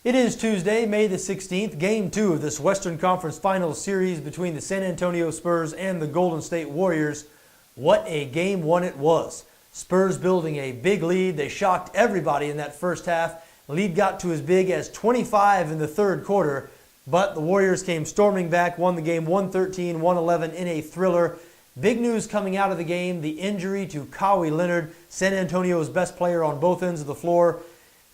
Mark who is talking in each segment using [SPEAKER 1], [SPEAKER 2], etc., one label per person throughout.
[SPEAKER 1] It is Tuesday, May the 16th, Game 2 of this Western Conference Finals series between the San Antonio Spurs and the Golden State Warriors. What a Game 1 it was. Spurs building a big lead. They shocked everybody in that first half. The lead got to as big as 25 in the third quarter, but the Warriors came storming back, won the game 113-111 in a thriller. Big news coming out of the game, the injury to Kawhi Leonard, San Antonio's best player on both ends of the floor.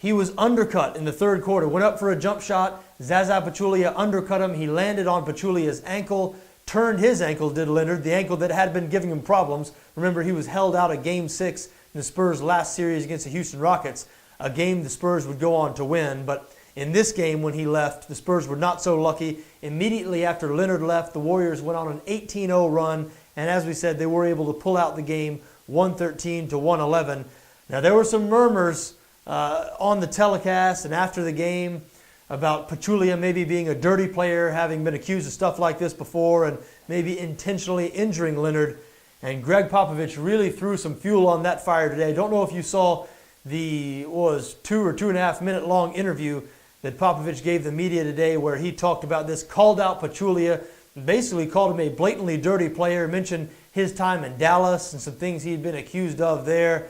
[SPEAKER 1] He was undercut in the third quarter, went up for a jump shot. Zaza Pachulia undercut him. He landed on Pachulia's ankle, turned his ankle, did Leonard, the ankle that had been giving him problems. Remember, he was held out of Game 6 in the Spurs' last series against the Houston Rockets, a game the Spurs would go on to win. But in this game, when he left, the Spurs were not so lucky. Immediately after Leonard left, the Warriors went on an 18-0 run, and as we said, they were able to pull out the game 113-111. Now, there were some murmurs on the telecast and after the game about Pachulia maybe being a dirty player, having been accused of stuff like this before, and maybe intentionally injuring Leonard. And Greg Popovich really threw some fuel on that fire today. I don't know if you saw the 2 or 2.5 minute long interview that Popovich gave the media today where he talked about this, called out Pachulia, basically called him a blatantly dirty player, mentioned his time in Dallas and some things he'd been accused of there.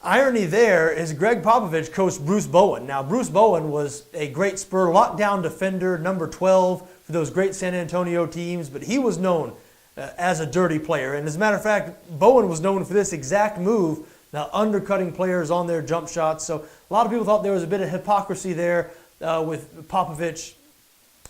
[SPEAKER 1] Irony there is Greg Popovich coached Bruce Bowen. Now, Bruce Bowen was a great Spur lockdown defender, number 12 for those great San Antonio teams, but he was known as a dirty player. And as a matter of fact, Bowen was known for this exact move, now undercutting players on their jump shots. So a lot of people thought there was a bit of hypocrisy there with Popovich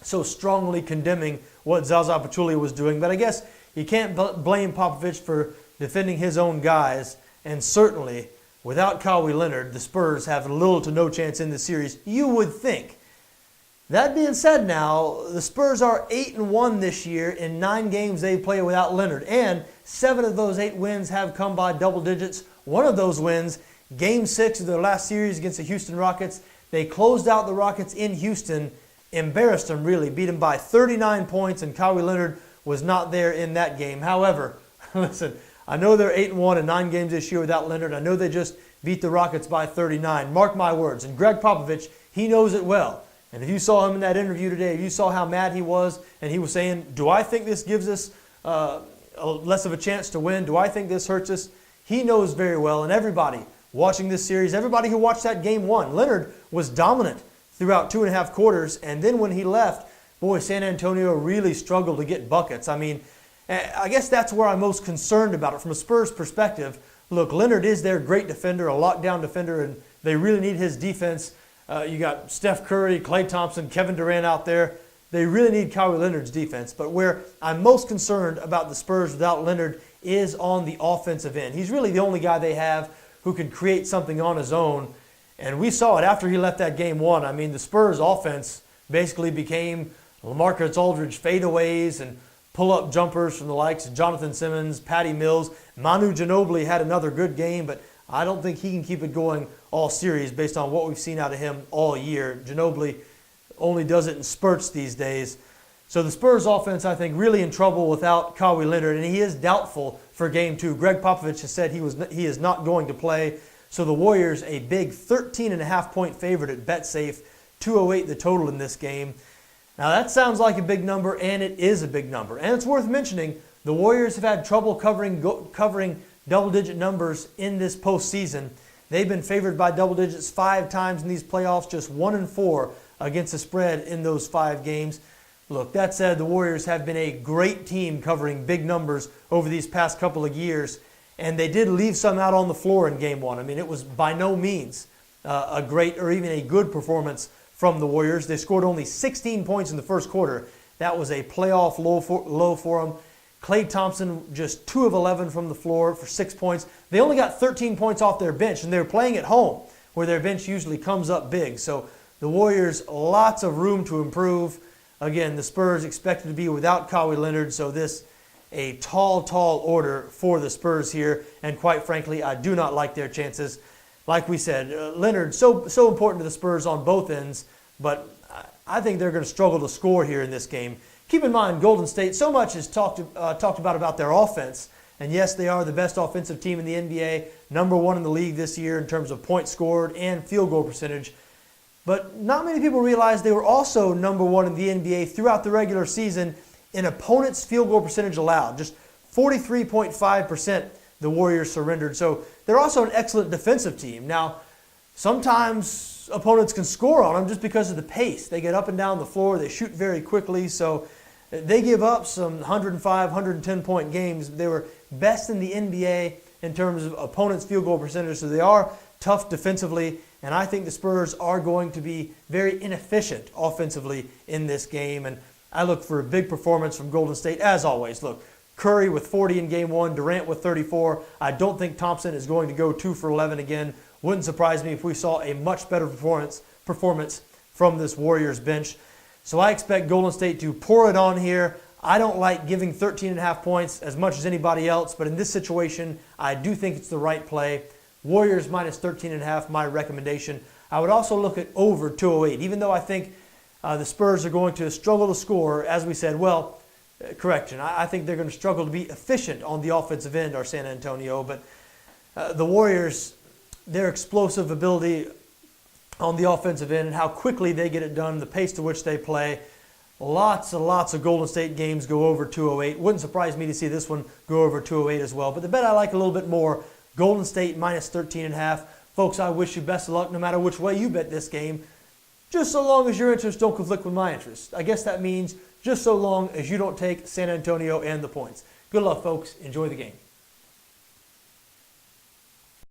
[SPEAKER 1] so strongly condemning what Zaza Pachulia was doing. But I guess you can't blame Popovich for defending his own guys, and certainly without Kawhi Leonard, the Spurs have little to no chance in this series, you would think. That being said now, the Spurs are 8-1 this year in 9 games they play without Leonard. And 7 of those 8 wins have come by double digits. One of those wins, Game 6 of their last series against the Houston Rockets, they closed out the Rockets in Houston, embarrassed them really, beat them by 39 points, and Kawhi Leonard was not there in that game. However, listen, I know they're 8-1 in 9 games this year without Leonard. I know they just beat the Rockets by 39. Mark my words. And Greg Popovich, he knows it well. And if you saw him in that interview today, if you saw how mad he was, and he was saying, do I think this gives us less of a chance to win? Do I think this hurts us? He knows very well. And everybody watching this series, everybody who watched that Game 1, Leonard was dominant throughout 2.5 quarters. And then when he left, boy, San Antonio really struggled to get buckets. I mean, I guess that's where I'm most concerned about it from a Spurs perspective. Look, Leonard is their great defender, a lockdown defender, and they really need his defense. You got Steph Curry, Klay Thompson, Kevin Durant out there. They really need Kawhi Leonard's defense. But where I'm most concerned about the Spurs without Leonard is on the offensive end. He's really the only guy they have who can create something on his own. And we saw it after he left that Game 1. I mean, the Spurs offense basically became LaMarcus Aldridge fadeaways and pull-up jumpers from the likes of Jonathan Simmons, Patty Mills. Manu Ginobili had another good game, but I don't think he can keep it going all series based on what we've seen out of him all year. Ginobili only does it in spurts these days. So the Spurs offense, I think, really in trouble without Kawhi Leonard, and he is doubtful for Game 2. Greg Popovich has said he is not going to play. So the Warriors, a big 13.5-point favorite at BetSafe, 208 the total in this game. Now that sounds like a big number, and it is a big number. And it's worth mentioning, the Warriors have had trouble covering double-digit numbers in this postseason. They've been favored by double digits 5 times in these playoffs, just 1-4 against the spread in those 5 games. Look, that said, the Warriors have been a great team covering big numbers over these past couple of years, and they did leave some out on the floor in Game 1. I mean, it was by no means a great or even a good performance from the Warriors. They scored only 16 points in the first quarter. That was a playoff low for them. Klay Thompson just 2 of 11 from the floor for 6 points. They only got 13 points off their bench, and they're playing at home where their bench usually comes up big. So the Warriors, lots of room to improve. Again, the Spurs expected to be without Kawhi Leonard, so this a tall order for the Spurs here. And quite frankly, I do not like their chances. Like we said, Leonard, so important to the Spurs on both ends, but I think they're going to struggle to score here in this game. Keep in mind, Golden State, so much is talked about their offense, and yes, they are the best offensive team in the NBA, number 1 in the league this year in terms of points scored and field goal percentage. But not many people realize they were also number one in the NBA throughout the regular season in opponents' field goal percentage allowed. Just 43.5% the Warriors surrendered. So they're also an excellent defensive team. Now, sometimes opponents can score on them just because of the pace. They get up and down the floor. They shoot very quickly. So they give up some 105, 110-point games. They were best in the NBA in terms of opponents' field goal percentage. So they are tough defensively. And I think the Spurs are going to be very inefficient offensively in this game. And I look for a big performance from Golden State, as always. Look, Curry with 40 in Game 1, Durant with 34. I don't think Thompson is going to go 2 for 11 again. Wouldn't surprise me if we saw a much better performance from this Warriors bench. So I expect Golden State to pour it on here. I don't like giving 13.5 points as much as anybody else, but in this situation, I do think it's the right play. Warriors minus 13.5, my recommendation. I would also look at over 208, even though I think the Spurs are going to struggle to score. As we said, correction, I think they're going to struggle to be efficient on the offensive end, our San Antonio. But the Warriors, their explosive ability on the offensive end and how quickly they get it done, the pace to which they play, lots and lots of Golden State games go over 208. Wouldn't surprise me to see this one go over 208 as well. But the bet I like a little bit more, Golden State minus 13.5. Folks, I wish you best of luck no matter which way you bet this game, just so long as your interests don't conflict with my interests. I guess that means just so long as you don't take San Antonio and the points. Good luck, folks. Enjoy the game.